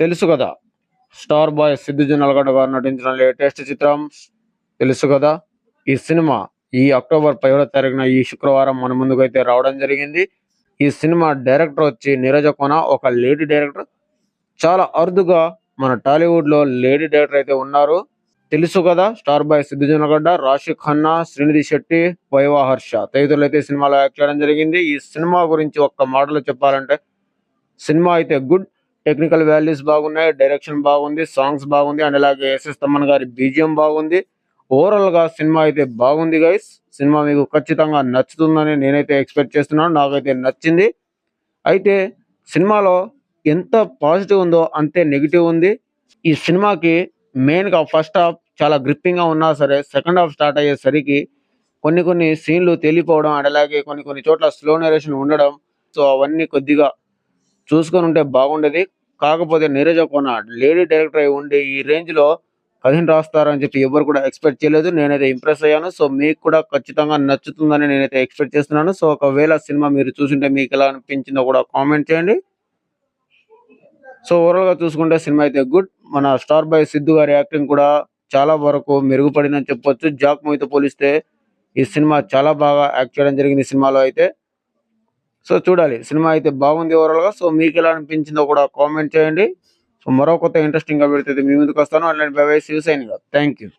తెలుసు కదా, star boy Siddhu Jonnalagadda గారు నటించిన లేటెస్ట్ చిత్రం తెలుసు కదా. ఈ సినిమా ఈ అక్టోబర్ 10వ తారీఖున ఈ శుక్రవారం మన ముందుకు అయితే రావడం జరిగింది. ఈ సినిమా డైరెక్టర్ వచ్చి నీరజ కోన, ఒక లేడీ డైరెక్టర్. చాలా అరుదుగా మన టాలీవుడ్ లో లేడీ డైరెక్టర్ అయితే ఉన్నారు. తెలుసు కదా, స్టార్ బాయ్ సిద్ధు జొన్నలగడ్డ, రాశి ఖన్నా, శ్రీనిధి శెట్టి, వైవా హర్ష తదితరులు అయితే సినిమాలో యాక్ట్ చేయడం జరిగింది. ఈ సినిమా గురించి ఒక్క మాటలో చెప్పాలంటే సినిమా అయితే గుడ్. టెక్నికల్ వాల్యూస్ బాగున్నాయి, డైరెక్షన్ బాగుంది, సాంగ్స్ బాగుంది, అండ్ అలాగే ఎస్ఎస్ తమ్మన్ గారి బీజిఎం బాగుంది. ఓవరాల్ గా సినిమా అయితే బాగుంది గైస్. సినిమా మీకు ఖచ్చితంగా నచ్చుతుందని నేనైతే ఎక్స్పెక్ట్ చేస్తున్నాను. నాకైతే నచ్చింది. అయితే సినిమాలో ఎంత పాజిటివ్ ఉందో అంతే నెగిటివ్ ఉంది. ఈ సినిమాకి మెయిన్ గా ఫస్ట్ హాఫ్ చాలా గ్రిప్పింగ్ గా ఉన్నా సరే, సెకండ్ హాఫ్ స్టార్ట్ అయ్యేసరికి కొన్ని సీన్లు తేలిపోవడం, అండ్ అలాగే కొన్ని చోట్ల స్లో నరేషన్ ఉండడం. సో అవన్నీ కొద్దిగా చూసుకొని ఉంటే బాగుండేది. కాకపోతే నీరజ కోన లేడీ డైరెక్టర్ అయి ఉండి ఈ రేంజ్ లో కథను రాస్తారని చెప్పి ఎవరు కూడా ఎక్స్పెక్ట్ చేయలేదు. నేనైతే ఇంప్రెస్ అయ్యాను. సో మీకు కూడా ఖచ్చితంగా నచ్చుతుందని నేనైతే ఎక్స్పెక్ట్ చేస్తున్నాను. సో ఒకవేళ సినిమా మీరు చూసుంటే మీకు ఎలా అనిపించిందో కూడా కామెంట్ చేయండి. సో ఓవరాల్ గా చూసుకుంటే సినిమా అయితే గుడ్. మన స్టార్ బాయ్ సిద్ధు గారి యాక్టింగ్ కూడా చాలా వరకు మెరుగుపడిందని చెప్పొచ్చు. జాక్ మూవీతో పోలిస్తే ఈ సినిమా చాలా బాగా యాక్ట్ చేయడం జరిగింది ఈ సినిమాలో అయితే. సో చూడాలి, సినిమా అయితే బాగుంది ఓవరాల్ గా. సో మీకు ఎలా అనిపించిందో కూడా కామెంట్ చేయండి. సో మరో కొత్త ఇంట్రెస్టింగ్ గా పెడితే మీ ముందుకు వస్తాను. అలాంటి bye bye, see you, signing off. Thank you.